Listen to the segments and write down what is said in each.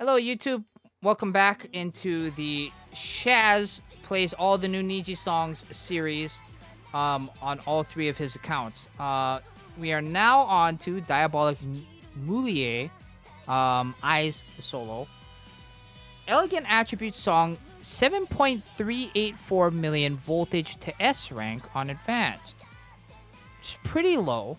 Hello, YouTube. Welcome back into the Shaz Plays All the New Niji Songs series on all three of his accounts. We are now on to Diabolic Mulier, Eyes Solo. Elegant Attribute Song 7.384 million voltage to S rank on Advanced. It's pretty low.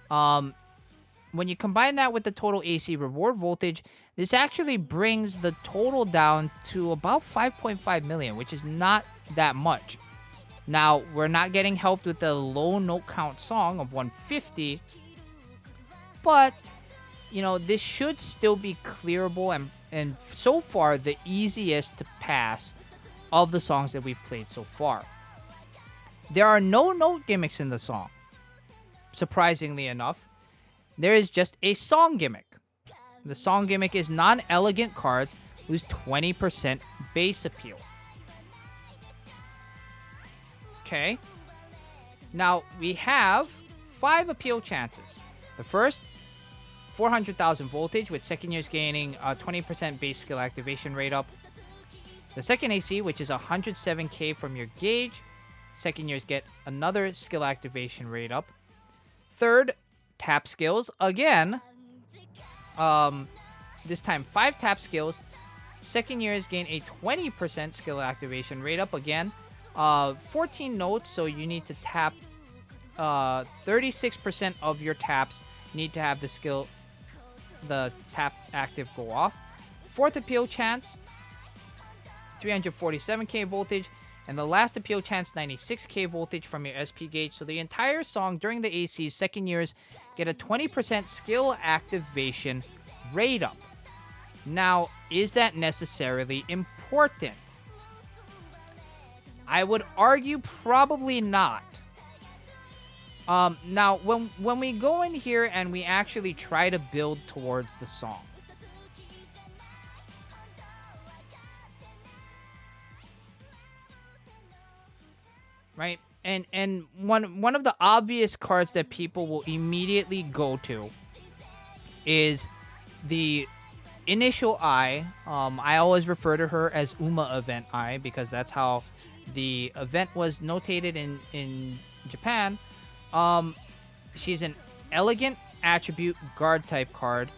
When you combine that with the total AC reward voltage, this actually brings the total down to about 5.5 million, which is not that much. Now, we're not getting helped with the low note count song of 150, but, you know, this should still be clearable and so far the easiest to pass of the songs that we've played so far. There are no note gimmicks in the song, surprisingly enough. There is just a song gimmick. The song gimmick is non-elegant cards lose 20% base appeal. Okay. Now, we have 5 appeal chances. The first, 400,000 voltage, with second years gaining 20% base skill activation rate up. The second AC, which is 107k from your gauge. Second years get another skill activation rate up. Third, tap skills again. This time 5 tap skills. Second years gain a 20% skill activation rate up again. 14 notes, so you need to tap 36% of your taps need to have the tap active go off. Fourth appeal chance, 347k voltage. And the last appeal chance, 96k voltage from your SP gauge. So the entire song during the AC's second years get a 20% skill activation rate up. Now, is that necessarily important? I would argue probably not. Now, when we go in here and we actually try to build towards the song, right? And one of the obvious cards that people will immediately go to is the initial eye. I always refer to her as Uma Event Eye because that's how the event was notated in Japan. She's an elegant attribute guard type card,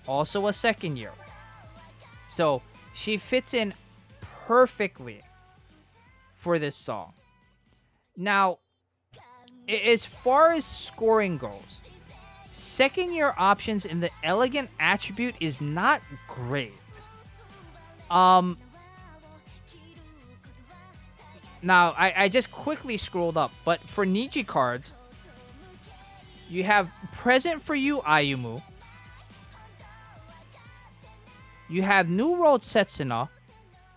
also a second year. So she fits in perfectly for this song. Now, as far as scoring goes, second year options in the elegant attribute is not great. Now, I just quickly scrolled up, but for Niji cards, you have Present for You Ayumu. You have New World Setsuna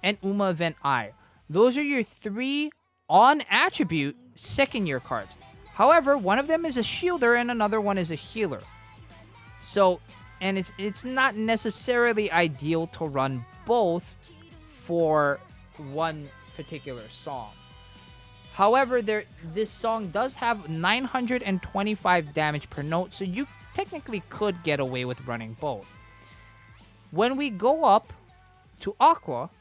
and Uma Event Eye. Those are your 3 on attribute second year cards. However, one of them is a shielder and another one is a healer. So, and it's not necessarily ideal to run both for one particular song. However, this song does have 925 damage per note, so you technically could get away with running both. When we go up to Aqua,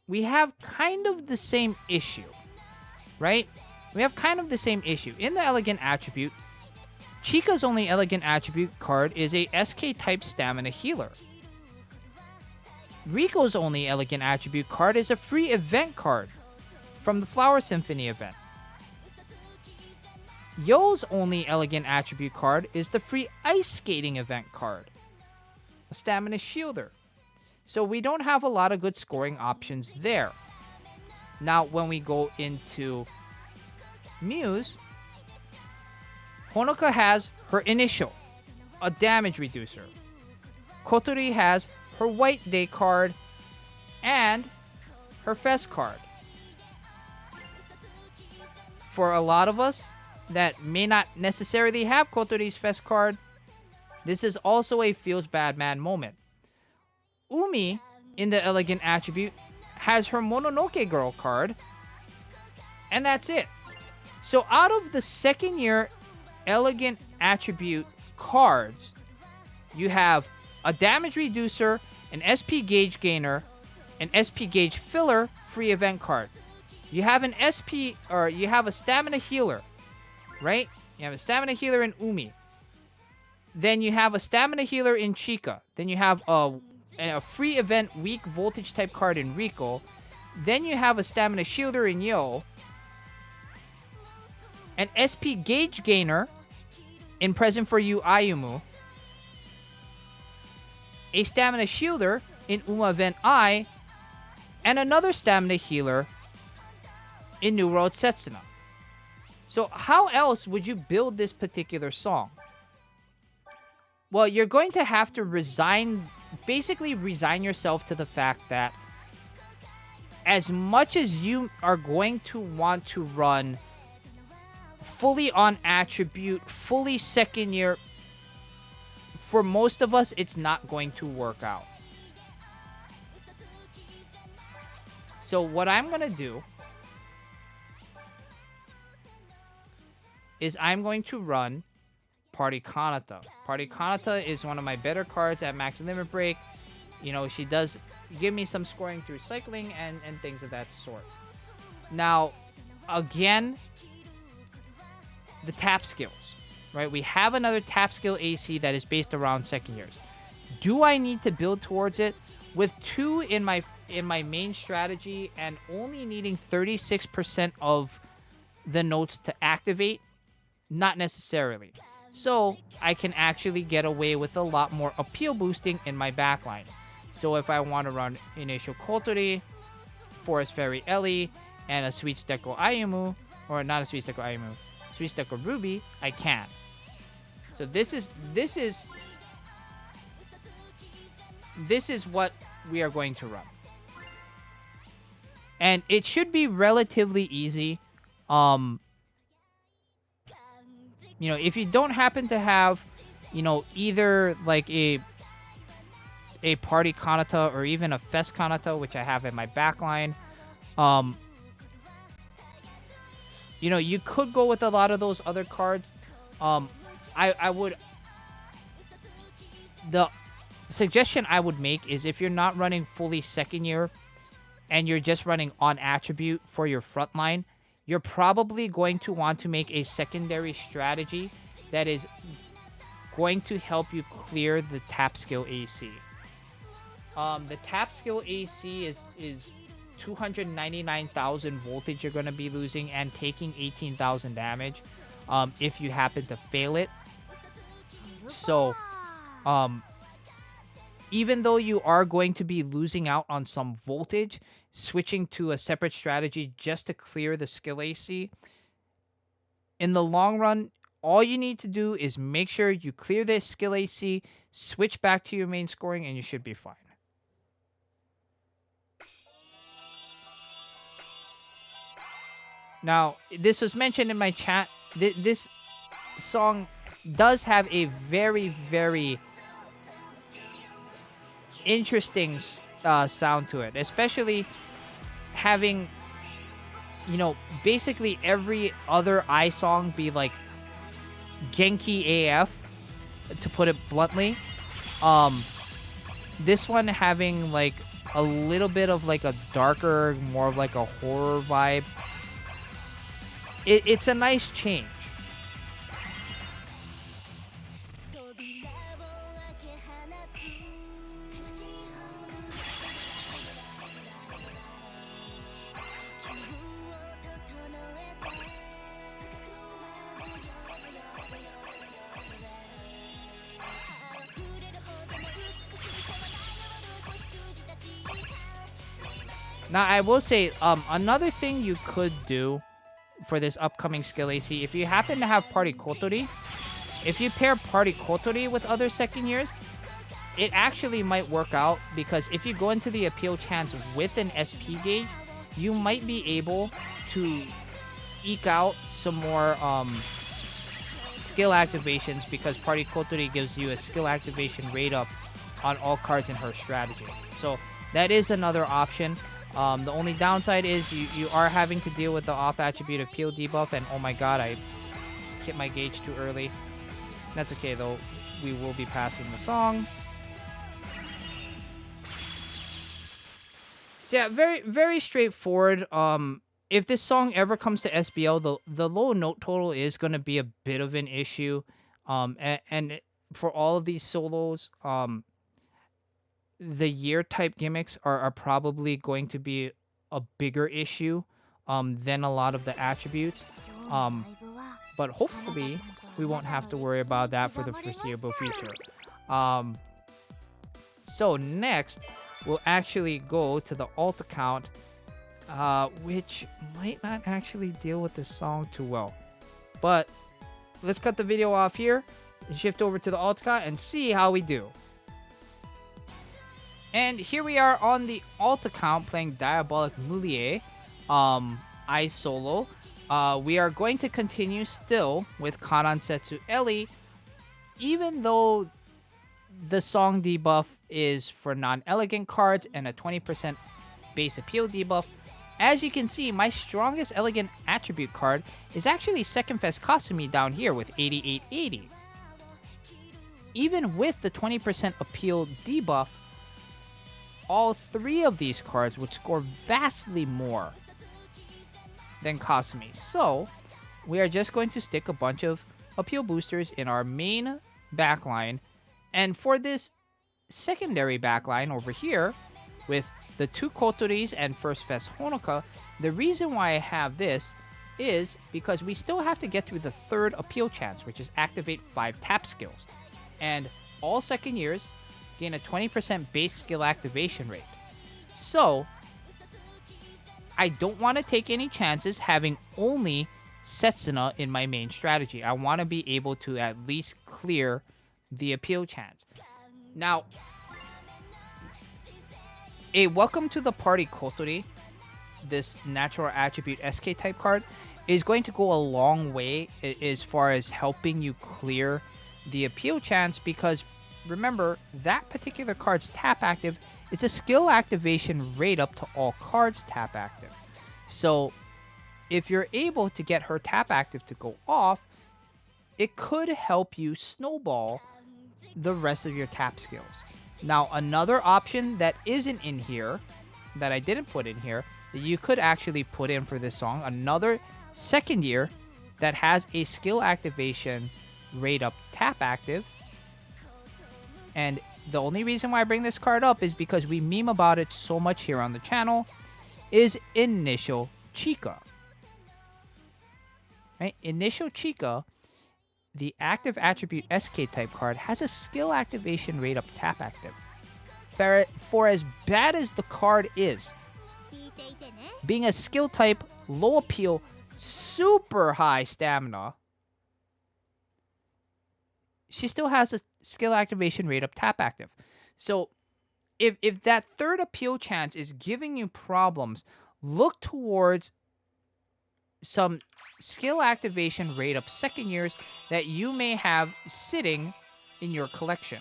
we have kind of the same issue, right? We have kind of the same issue. In the Elegant Attribute, Chika's only Elegant Attribute card is a SK type Stamina Healer. Riko's only Elegant Attribute card is a free event card from the Flower Symphony event. Yo's only Elegant Attribute card is the free Ice Skating event card, a Stamina Shielder. So we don't have a lot of good scoring options there. Now, when we go into Muse, Honoka has her initial, a damage reducer. Kotori has her White Day card and her Fest card. For a lot of us that may not necessarily have Kotori's Fest card, this is also a feels bad man moment. Umi, in the Elegant Attribute, has her Mononoke Girl card, and that's it. So out of the second year Elegant Attribute cards, you have a damage reducer, an SP gauge gainer, an SP gauge filler, free event card. You have an SP, or you have a stamina healer, right? You have a stamina healer in Umi. Then you have a stamina healer in Chica. Then you have a free event weak voltage type card in Rico. Then you have a stamina shielder in Yo. An SP gauge gainer in Present for You Ayumu. A stamina shielder in Uma event I. And another stamina healer in New World Setsuna. So how else would you build this particular song? Well, you're going to have to basically resign yourself to the fact that as much as you are going to want to run fully on attribute, fully second year, for most of us, it's not going to work out. So what I'm going to do is I'm going to run Party Kanata. Party Kanata is one of my better cards at Max Limit Break. You know, she does give me some scoring through cycling and things of that sort. Now, again, the tap skills, right? We have another tap skill AC that is based around second years. Do I need to build towards it? With 2 in my main strategy and only needing 36% of the notes to activate, not necessarily. So I can actually get away with a lot more appeal boosting in my backlines. So if I want to run Initial Kotori, Forest Fairy Ellie, and a Sweet Steko Ayumu, or not a Sweet Steko Ayumu, Sweet Steko Ruby, I can. So this is what we are going to run. And it should be relatively easy. You know, if you don't happen to have, you know, either like a Party Kanata or even a Fest Kanata, which I have in my backline, you know, you could go with a lot of those other cards. I would... The suggestion I would make is if you're not running fully second year and you're just running on attribute for your front line, you're probably going to want to make a secondary strategy that is going to help you clear the tap skill AC. The tap skill AC is 299,000 voltage you're going to be losing and taking 18,000 damage if you happen to fail it. So, even though you are going to be losing out on some voltage, switching to a separate strategy just to clear the skill AC, in the long run, all you need to do is make sure you clear this skill AC, switch back to your main scoring, and you should be fine. Now, this was mentioned in my chat. This song does have a very, very interesting sound to it, especially having, you know, basically every other I song be like Genki AF, to put it bluntly. This one having like a little bit of like a darker, more of like a horror vibe. It's a nice change. Now, I will say, another thing you could do for this upcoming skill AC, if you happen to have Party Kotori, if you pair Party Kotori with other second years, it actually might work out, because if you go into the appeal chance with an SP gauge, you might be able to eke out some more skill activations, because Party Kotori gives you a skill activation rate up on all cards in her strategy. So that is another option. The only downside is you are having to deal with the off attribute appeal debuff, and oh my god, I hit my gauge too early. That's okay though, we will be passing the song. So yeah, very very straightforward. If this song ever comes to SBL, the low note total is going to be a bit of an issue. And for all of these solos, the year type gimmicks are probably going to be a bigger issue than a lot of the attributes. Um, but hopefully we won't have to worry about that for the foreseeable future. Um, so next, we'll actually go to the alt account, which might not actually deal with this song too well. But let's cut the video off here and shift over to the alt account and see how we do. And here we are on the alt account playing Diabolic Mulier, I solo. We are going to continue still with Kanan Setsu Ellie, even though the song debuff is for non-elegant cards and a 20% base appeal debuff. As you can see, my strongest elegant attribute card is actually Second Fest Kasumi down here with 8880. Even with the 20% appeal debuff, all three of these cards would score vastly more than Kasumi. So, we are just going to stick a bunch of appeal boosters in our main backline. And for this secondary backline over here, with the 2 Kotoris and First Fest Honoka, the reason why I have this is because we still have to get through the 3rd appeal chance, which is activate 5 tap skills. And all second years gain a 20% base skill activation rate. So, I don't want to take any chances having only Setsuna in my main strategy. I want to be able to at least clear the appeal chance. Now, a Welcome to the Party Kotori, this natural attribute SK type card, is going to go a long way as far as helping you clear the appeal chance, because remember, that particular card's tap active is a skill activation rate up to all cards tap active. So, if you're able to get her tap active to go off, it could help you snowball the rest of your tap skills. Now, another option that isn't in here, that I didn't put in here, that you could actually put in for this song, another second year that has a skill activation rate up tap active. And the only reason why I bring this card up is because we meme about it so much here on the channel, is Initial Chica. Right? Initial Chica, the active attribute SK type card, has a skill activation rate up tap active. For as bad as the card is, being a skill type, low appeal, super high stamina, she still has a skill activation rate up tap active. So if that 3rd appeal chance is giving you problems, look towards some skill activation rate up second years that you may have sitting in your collection.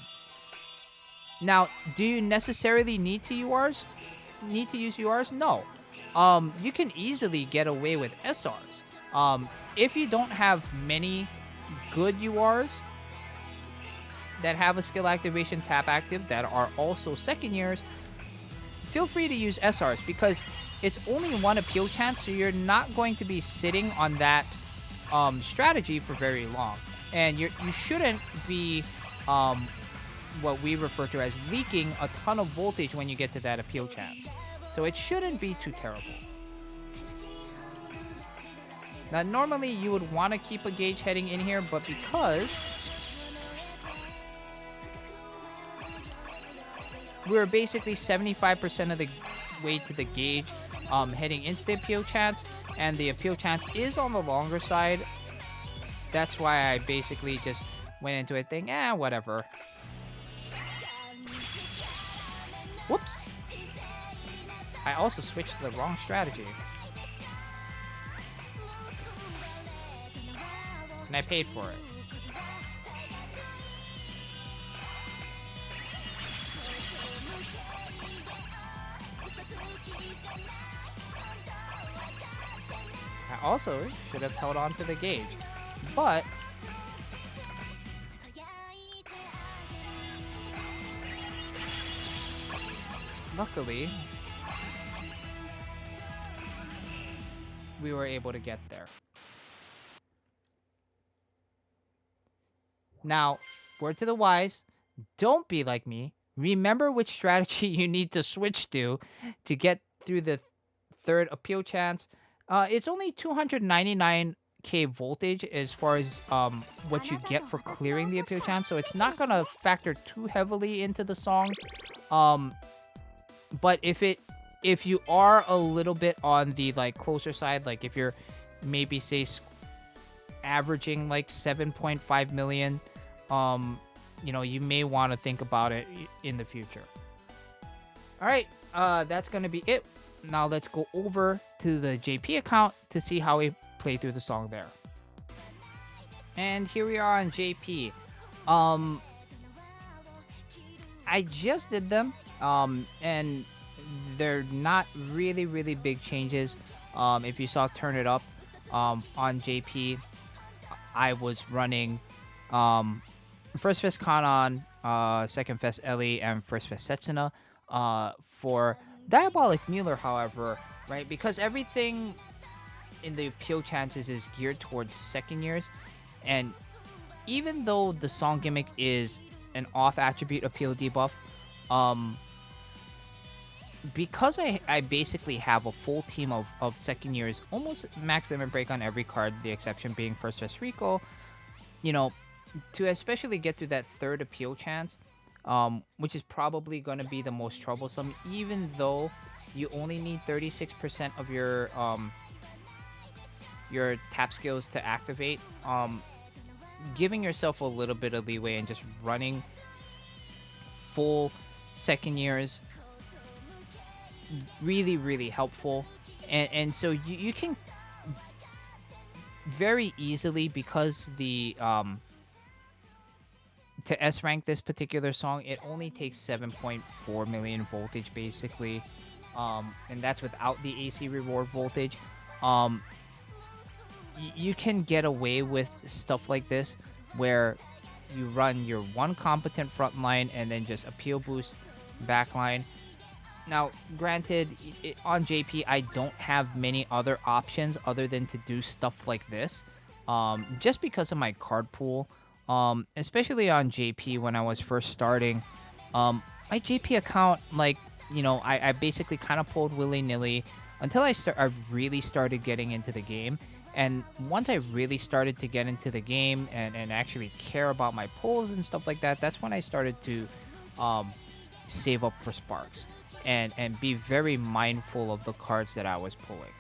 Now, do you necessarily need to use URs? No. You can easily get away with SRs. If you don't have many good URs that have a skill activation tap active that are also second years, feel free to use SRs, because it's only 1 appeal chance, so you're not going to be sitting on that strategy for very long. And you shouldn't be what we refer to as leaking a ton of voltage when you get to that appeal chance. So it shouldn't be too terrible. Now, normally you would want to keep a gauge heading in here, but because we're basically 75% of the way to the gauge heading into the appeal chance, and the appeal chance is on the longer side, that's why I basically just went into it thinking, whatever. Whoops. I also switched to the wrong strategy. And I paid for it. I also should have held on to the gauge, but luckily we were able to get there. Now, word to the wise, don't be like me. Remember which strategy you need to switch to get through the third appeal chance. It's only 299k voltage as far as what you get for clearing the appeal chance, so it's not gonna factor too heavily into the song. But if you are a little bit on the like closer side, like if you're maybe say averaging like 7.5 million, you may want to think about it in the future. All right, that's gonna be it. Now let's go over to the JP account to see how we play through the song there. And here we are on JP. I just did them, and they're not really big changes. If you saw Turn It Up, on JP, I was running First Fest Kanon, Second Fest Ellie, and First Fest Setsuna. For Diabolic Mulier, however, right, because everything in the appeal chances is geared towards second years, and even though the song gimmick is an off attribute appeal debuff, because I basically have a full team of second years, almost max limit break on every card, the exception being First Fest Rico, to especially get through that third appeal chance, which is probably going to be the most troublesome, even though you only need 36% of your tap skills to activate. Giving yourself a little bit of leeway and just running full second years, really helpful. And so you can very easily, because the to S rank this particular song, it only takes 7.4 million voltage basically, and that's without the AC reward voltage. You can get away with stuff like this where you run your one competent front line and then just appeal boost back line. Now, granted, on JP, I don't have many other options other than to do stuff like this, just because of my card pool. Especially on JP when I was first starting, my JP account, I basically kind of pulled willy-nilly until I really started getting into the game. And once I really started to get into the game and actually care about my pulls and stuff like that, that's when I started to save up for sparks and be very mindful of the cards that I was pulling.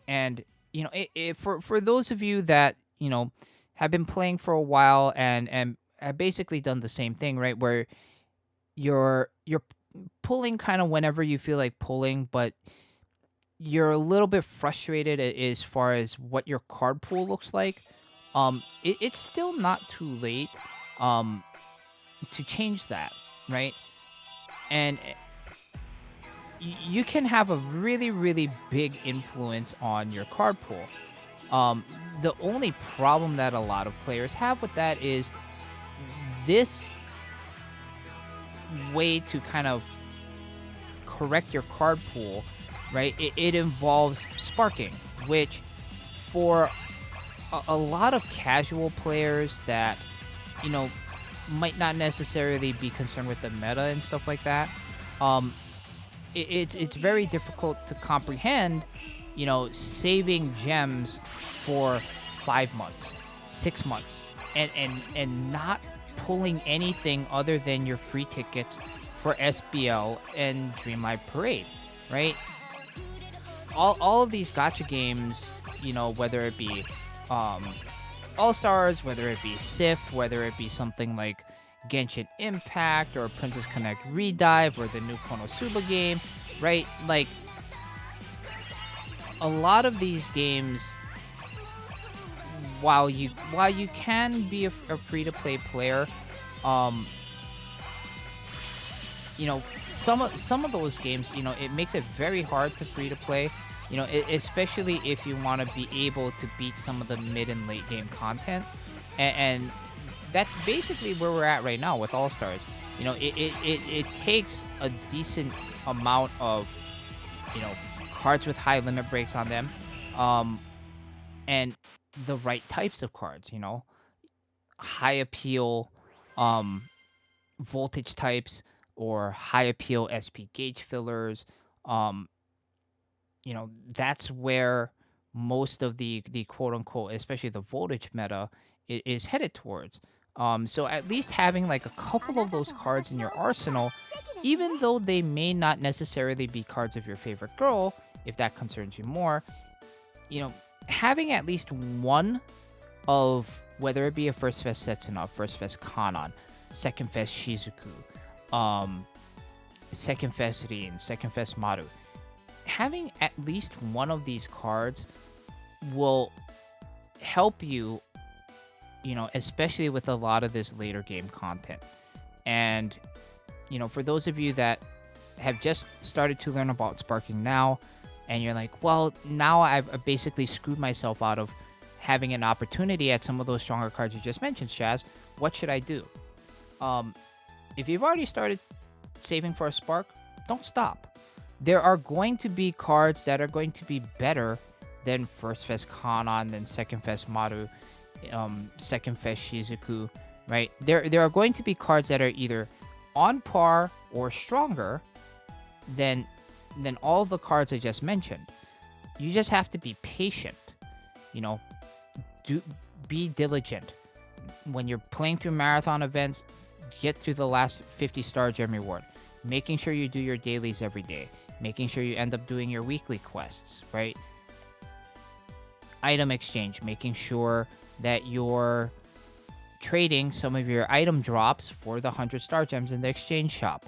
And for those of you that have been playing for a while and have basically done the same thing, right, where you're pulling kind of whenever you feel like pulling, but you're a little bit frustrated as far as what your card pool looks like, it's still not too late to change that, right? And you can have a really big influence on your card pool. The only problem that a lot of players have with that is this way to kind of correct your card pool, right? It involves sparking, which for a lot of casual players that might not necessarily be concerned with the meta and stuff like that, it's very difficult to comprehend, saving gems for 5 months, 6 months, and not pulling anything other than your free tickets for SBL and Dreamlight Parade, right? All of these gacha games, whether it be All-Stars, whether it be SIF, whether it be something like Genshin Impact or Princess Connect Redive or the new Konosuba game, right? Like, a lot of these games, while you can be a free-to-play player, some of those games, it makes it very hard to free-to-play, especially if you want to be able to beat some of the mid and late game content, and that's basically where we're at right now with All-Stars. It takes a decent amount of you know, cards with high limit breaks on them, um, and the right types of cards. You know, high appeal, um, voltage types or high appeal SP gauge fillers. Um, you know, that's where most of the quote unquote, especially the voltage meta, is headed towards. So at least having like a couple of those cards in your arsenal, even though they may not necessarily be cards of your favorite girl, if that concerns you more, you know, having at least one of, whether it be a first fest Setsuna, first fest Kanon, second fest Shizuku, second fest Rin, second fest Maru, having at least one of these cards will help you, you know, especially with a lot of this later game content. And, you know, for those of you that have just started to learn about sparking now, and you're like, well, now I've basically screwed myself out of having an opportunity at some of those stronger cards you just mentioned, Shaz, what should I do? If you've already started saving for a spark, don't stop. There are going to be cards that are going to be better than First Fest Kanon, than Second Fest Maru, Second Fest Shizuku, right? There are going to be cards that are either on par or stronger than all of the cards I just mentioned. You just have to be patient, you know, be diligent. When you're playing through marathon events, get through the last 50 star gem reward, making sure you do your dailies every day, making sure you end up doing your weekly quests, right? Item exchange, making sure that you're trading some of your item drops for the 100 star gems in the exchange shop,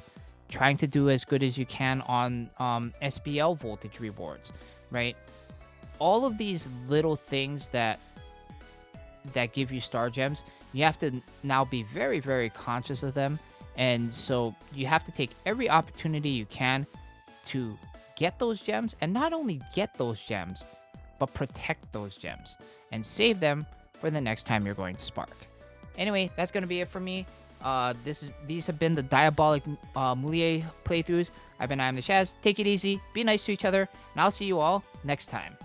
trying to do as good as you can on SBL voltage rewards, right? All of these little things that give you star gems, you have to now be very, very conscious of them. And so you have to take every opportunity you can to get those gems, and not only get those gems, but protect those gems and save them for the next time you're going to spark. Anyway, that's going to be it for me. These have been the Diabolic Mulier playthroughs. I've been I am the Shaz. Take it easy, be nice to each other, and I'll see you all next time.